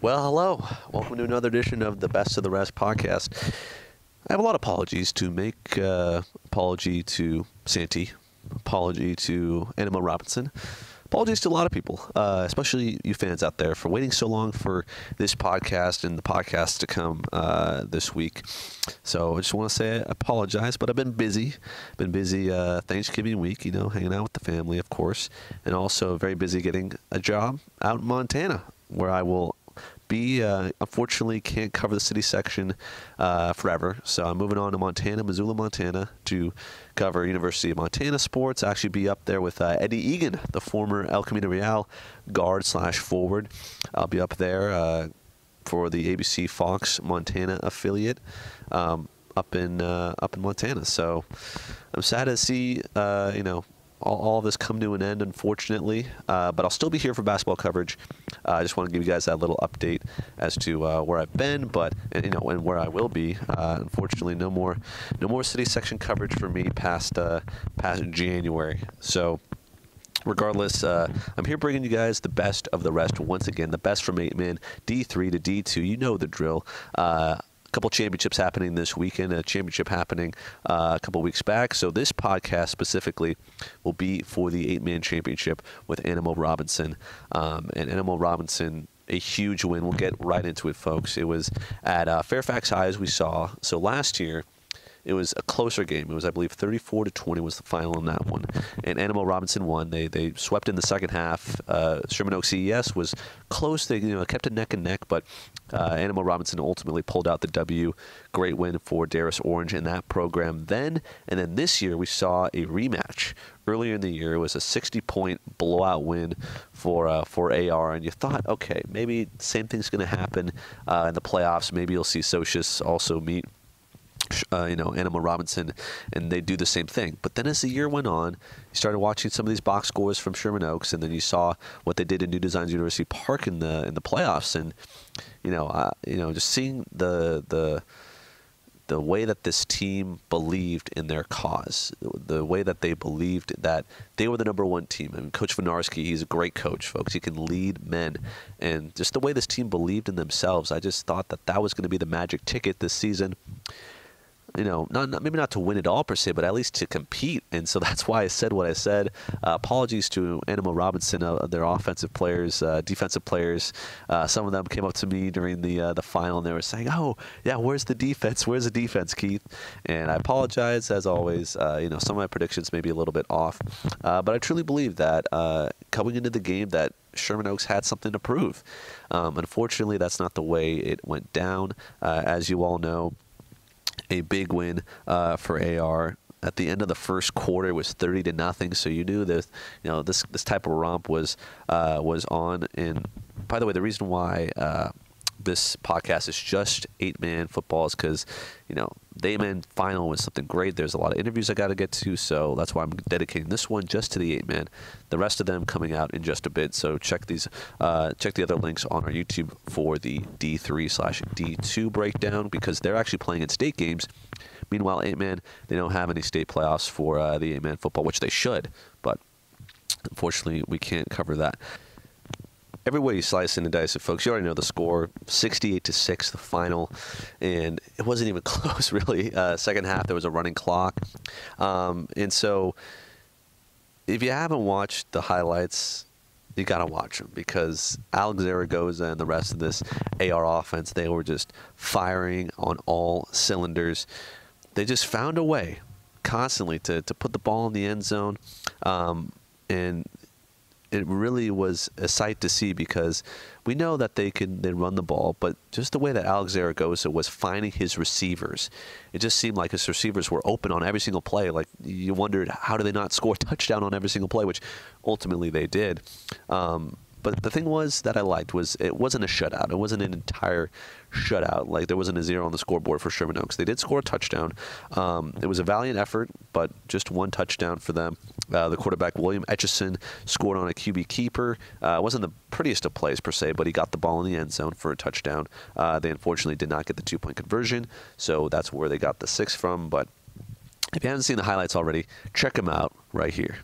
Well, hello. Welcome to another edition of the Best of the Rest podcast. I have a lot of apologies to make. Apology to Santee. Apology to Anima Robinson. Apologies to a lot of people, especially you fans out there, for waiting so long for this podcast and the podcast to come this week. So I just want to say I apologize, but I've been busy. Thanksgiving week, hanging out with the family, of course, and also very busy getting a job out in Montana, where I will be. Unfortunately, can't cover the city section forever, so I'm moving on to Missoula, Montana, to cover University of Montana sports. Actually be up there with Eddie Egan, the former El Camino Real guard/forward. I'll be up there for the ABC Fox Montana affiliate up in Montana. So I'm sad to see all of this come to an end, unfortunately, but I'll still be here for basketball coverage. I just want to give you guys that little update as to where I've been, and where I will be. Unfortunately, no more city section coverage for me past January. So, regardless, I'm here bringing you guys the best of the rest once again, the best from 8-man, D3 to D2. You know the drill. Couple championships happening this weekend, a championship happening a couple weeks back. So this podcast specifically will be for the 8-man championship with Anima Robinson. And Anima Robinson, a huge win. We'll get right into it, folks. It was at Fairfax High, as we saw. So last year, it was a closer game. It was, I believe, 34-20 was the final in that one. And Anima Robinson won. They swept in the second half. Sherman Oaks CES was close. They kept it neck and neck, but Anima Robinson ultimately pulled out the W. Great win for Darius Orange in that program then. And then this year we saw a rematch. Earlier in the year, it was a 60-point blowout win for AR, and you thought, okay, maybe the same thing's going to happen in the playoffs. Maybe you'll see Socius also meet Anima Robinson, and they do the same thing. But then as the year went on, you started watching some of these box scores from Sherman Oaks, and then you saw what they did in New Designs University Park in the playoffs, and just seeing the way that this team believed in their cause, the way that they believed that they were the number one team. I mean, Coach Vinarski, he's a great coach, folks. He can lead men. And just the way this team believed in themselves, I just thought that was going to be the magic ticket this season. Maybe not to win it all per se, but at least to compete. And so that's why I said what I said. Apologies to Anima Robinson, their offensive players, defensive players. Some of them came up to me during the final, and they were saying, "Oh, yeah, where's the defense? Where's the defense, Keith?" And I apologize, as always. Some of my predictions may be a little bit off, but I truly believe that coming into the game that Sherman Oaks had something to prove. Unfortunately, that's not the way it went down. As you all know, a big win for AR. At the end of the first quarter, it was 30-0. So you knew that this type of romp was on. And by the way, the reason why this podcast is just 8-man football is because the 8-man final was something great. There's a lot of interviews I got to get to, so that's why I'm dedicating this one just to the 8-man. The rest of them coming out in just a bit. So check the other links on our YouTube for the D3/D2 breakdown, because they're actually playing in state games. Meanwhile, 8-man, they don't have any state playoffs for the 8-man football, which they should, but unfortunately we can't cover that. Every way you slice and dice it, folks, you already know the score, 68-6, the final, and it wasn't even close, really. Second half, there was a running clock, and so if you haven't watched the highlights, you got to watch them, because Alex Zaragoza and the rest of this AR offense, they were just firing on all cylinders. They just found a way constantly to put the ball in the end zone, and it really was a sight to see, because we know that they run the ball, but just the way that Alex Zaragoza was finding his receivers, it just seemed like his receivers were open on every single play. Like, you wondered, how do they not score a touchdown on every single play, which ultimately they did. But the thing was that I liked was it wasn't a shutout. It wasn't an entire shutout. Like, there wasn't a 0 on the scoreboard for Sherman Oaks. They did score a touchdown. It was a valiant effort, but just one touchdown for them. The quarterback, William Etchison, scored on a QB keeper. It wasn't the prettiest of plays per se, but he got the ball in the end zone for a touchdown. They unfortunately did not get the 2-point conversion, so that's where they got the 6 from. But if you haven't seen the highlights already, check them out right here.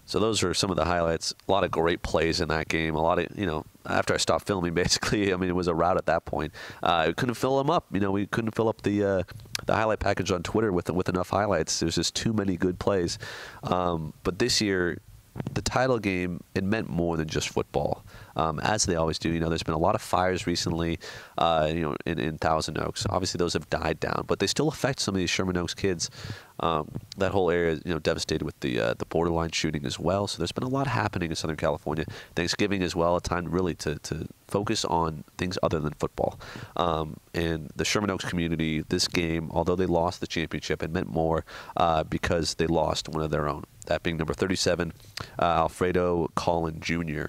So those are some of the highlights. A lot of great plays in that game. A lot of, after I stopped filming, basically, I mean, it was a rout at that point. We couldn't fill them up. We couldn't fill up the highlight package on Twitter with enough highlights. There's just too many good plays. But this year, the title game, it meant more than just football, as they always do. There's been a lot of fires recently, in Thousand Oaks. Obviously, those have died down, but they still affect some of these Sherman Oaks kids. That whole area is, devastated with the borderline shooting as well. So there's been a lot happening in Southern California. Thanksgiving as well, a time really to focus on things other than football. And the Sherman Oaks community, this game, although they lost the championship, it meant more because they lost one of their own. That being number 37, Alfredo Collin Jr.,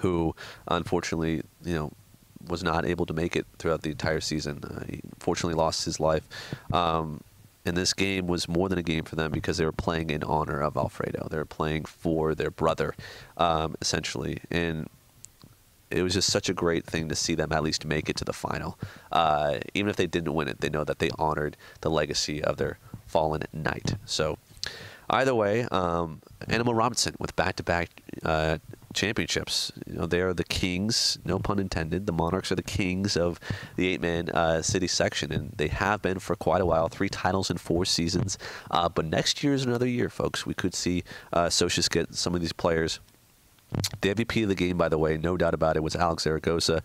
who unfortunately, was not able to make it throughout the entire season. He unfortunately lost his life. And this game was more than a game for them because they were playing in honor of Alfredo. They were playing for their brother, essentially. And it was just such a great thing to see them at least make it to the final. Even if they didn't win it, they know that they honored the legacy of their fallen knight. So either way, Animal Robinson with back-to-back championships. They are the kings, no pun intended. The Monarchs are the kings of the 8-man city section, and they have been for quite a while. 3 titles in 4 seasons. But next year is another year, folks. We could see Socius get some of these players. The MVP of the game, by the way, no doubt about it, was Alex Zaragoza.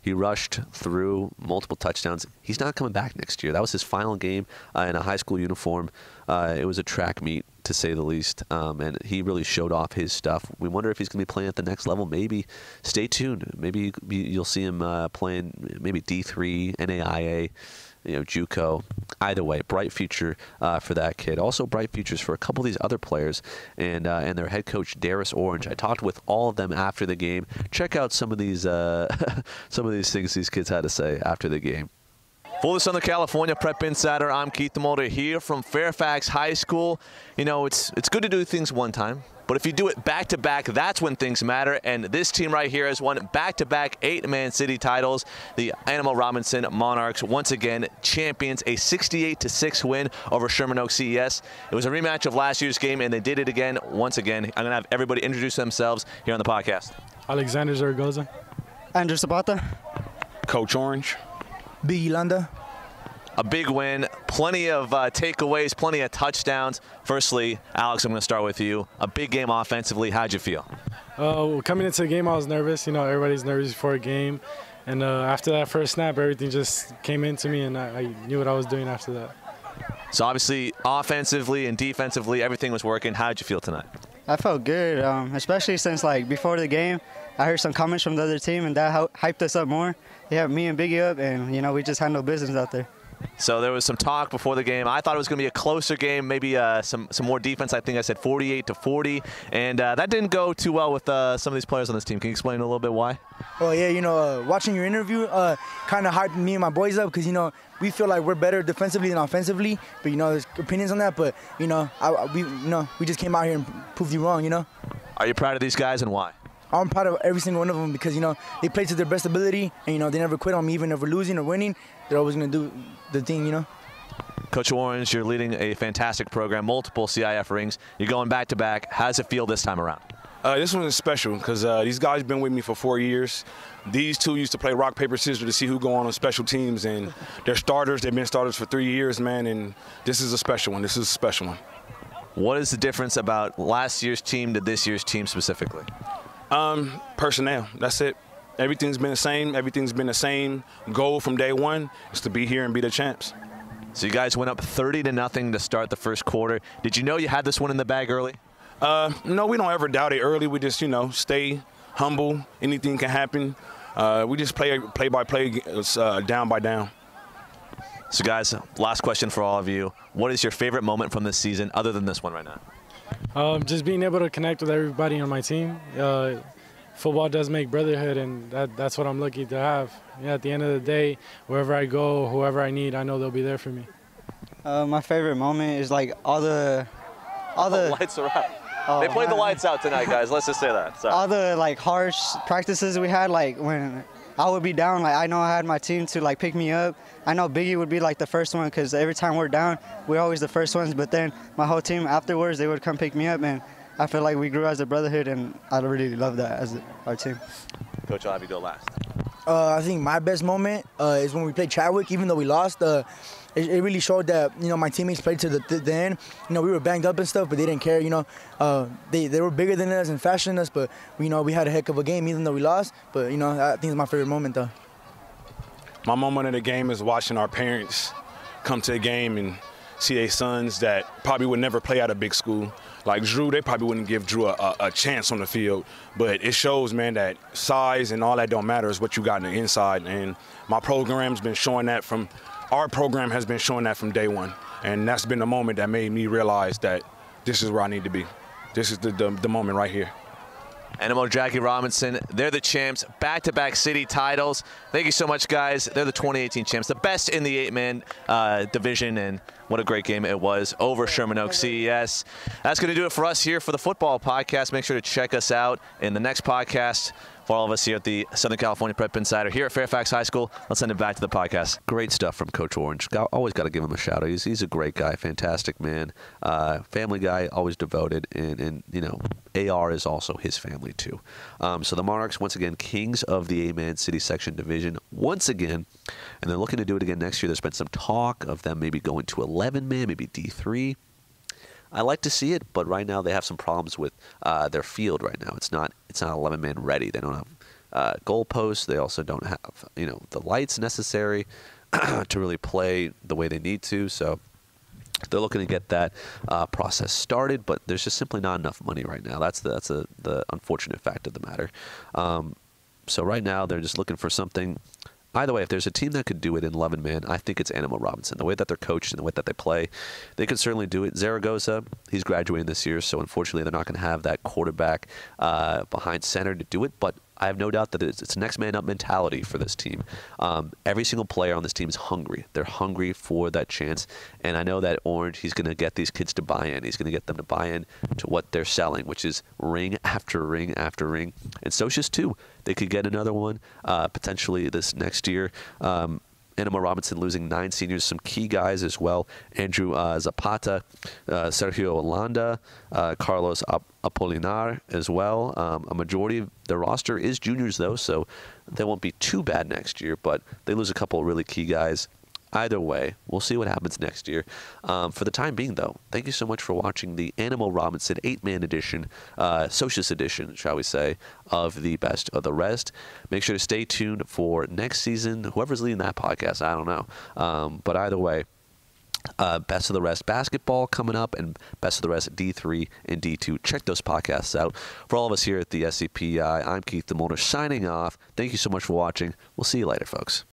He rushed through multiple touchdowns. He's not coming back next year. That was his final game in a high school uniform. It was a track meet, to say the least, and he really showed off his stuff. We wonder if he's going to be playing at the next level. Maybe. Stay tuned. Maybe you'll see him playing maybe D3, NAIA, JUCO. Either way, bright future for that kid. Also bright futures for a couple of these other players and their head coach Darius Orange. I talked with all of them after the game. Check out some of these things these kids had to say after the game. For the Southern California Prep Insider, I'm Keith Mulder here from Fairfax High School. It's good to do things one time, but if you do it back-to-back, that's when things matter. And this team right here has won back-to-back 8-man city titles. The Animal Robinson Monarchs, once again, champions, a 68-6 win over Sherman Oaks CES. It was a rematch of last year's game, and they did it again, once again. I'm going to have everybody introduce themselves here on the podcast. Alexander Zaragoza. Andrew Zapata. Coach Orange. Big Yolanda. A big win, plenty of takeaways, plenty of touchdowns. Firstly, Alex, I'm going to start with you. A big game offensively. How'd you feel? Coming into the game, I was nervous. Everybody's nervous before a game. And after that first snap, everything just came into me, and I knew what I was doing after that. So obviously, offensively and defensively, everything was working. How'd you feel tonight? I felt good, especially since, before the game, I heard some comments from the other team, and that hyped us up more. They have me and Biggie up, and, we just handled business out there. So there was some talk before the game. I thought it was going to be a closer game, maybe some more defense. I think I said 48-40, and that didn't go too well with some of these players on this team. Can you explain a little bit why? Well, yeah, watching your interview kind of hyped me and my boys up because, we feel like we're better defensively than offensively. But, there's opinions on that. But, we just came out here and proved you wrong, Are you proud of these guys, and why? I'm proud of every single one of them because, they play to their best ability. And, they never quit on me, even if we're losing or winning. They're always going to do the thing, Coach Orange, you're leading a fantastic program, multiple CIF rings. You're going back-to-back. How does it feel this time around? This one is special because these guys have been with me for 4 years. These two used to play rock, paper, scissors to see who go on special teams, and they're starters. They've been starters for 3 years, man, and this is a special one. This is a special one. What is the difference about last year's team to this year's team specifically? Personnel. That's it. Everything's been the same. Everything's been the same. Goal from day one is to be here and be the champs. So you guys went up 30-0 to start the first quarter. Did you know you had this one in the bag early? No, we don't ever doubt it early. We just, stay humble. Anything can happen. We just play by play, down by down. So, guys, last question for all of you. What is your favorite moment from this season other than this one right now? Just being able to connect with everybody on my team. Football does make brotherhood, and that's what I'm lucky to have. Yeah, at the end of the day, wherever I go, whoever I need, I know they'll be there for me. My favorite moment is like all the Lights are out. They played the lights out tonight, guys. Let's just say that. Sorry. all the like harsh practices we had, like when I would be down, like I know I had my team to like pick me up. I know Biggie would be like the first one because every time we're down, we're always the first ones. But then my whole team afterwards, they would come pick me up, and I feel like we grew as a brotherhood, and I really love that as our team. Coach, I'll have you go last. I think my best moment is when we played Chadwick. Even though we lost, it really showed that my teammates played to the end. We were banged up and stuff, but they didn't care. They were bigger than us and faster than us, but we had a heck of a game even though we lost. But I think it's my favorite moment though. My moment of the game is watching our parents come to a game and see their sons that probably would never play at a big school. Like Drew, they probably wouldn't give Drew a chance on the field. But it shows, man, that size and all that don't matter. It's what you got in the inside. And my program's been showing that our program has been showing that from day one. And that's been the moment that made me realize that this is where I need to be. This is the moment right here. Animo, Jackie Robinson, they're the champs, back-to-back city titles. Thank you so much, guys. They're the 2018 champs, the best in the 8-man division, and what a great game it was over Sherman Oaks CES. That's going to do it for us here for the football podcast. Make sure to check us out in the next podcast. For all of us here at the Southern California Prep Insider here at Fairfax High School, let's send it back to the podcast. Great stuff from Coach Orange. Always got to give him a shout out. He's a great guy, fantastic man, family guy, always devoted, and AR is also his family too. So the Monarchs, once again, kings of the 8-man city section division once again, and they're looking to do it again next year. There's been some talk of them maybe going to 11-man, maybe D3. I like to see it, but right now they have some problems with their field right now. It's not 11-man ready. They don't have goalposts. They also don't have the lights necessary to really play the way they need to. So they're looking to get that process started, but there's just simply not enough money right now. That's the unfortunate fact of the matter. So right now they're just looking for something. Either way, if there's a team that could do it in 11-man, I think it's Animo Robinson. The way that they're coached and the way that they play, they could certainly do it. Zaragoza, he's graduating this year, so unfortunately they're not going to have that quarterback behind center to do it, but I have no doubt that it's a next man up mentality for this team. Every single player on this team is hungry. They're hungry for that chance, and I know that Orange, he's going to get these kids to buy in. He's going to get them to buy in to what they're selling, which is ring after ring after ring. And Socius too. They could get another one potentially this next year. Animo Robinson losing 9 seniors, some key guys as well. Andrew Zapata, Sergio Olanda, Carlos Apolinar as well. A majority of the roster is juniors, though, so they won't be too bad next year, but they lose a couple of really key guys. Either way, we'll see what happens next year. For the time being, though, thank you so much for watching the Animo Robinson 8-man edition, Socius edition, shall we say, of the Best of the Rest. Make sure to stay tuned for next season. Whoever's leading that podcast, I don't know. But either way, Best of the Rest basketball coming up and Best of the Rest D3 and D2. Check those podcasts out. For all of us here at the SCPI, I'm Keith DeMolder signing off. Thank you so much for watching. We'll see you later, folks.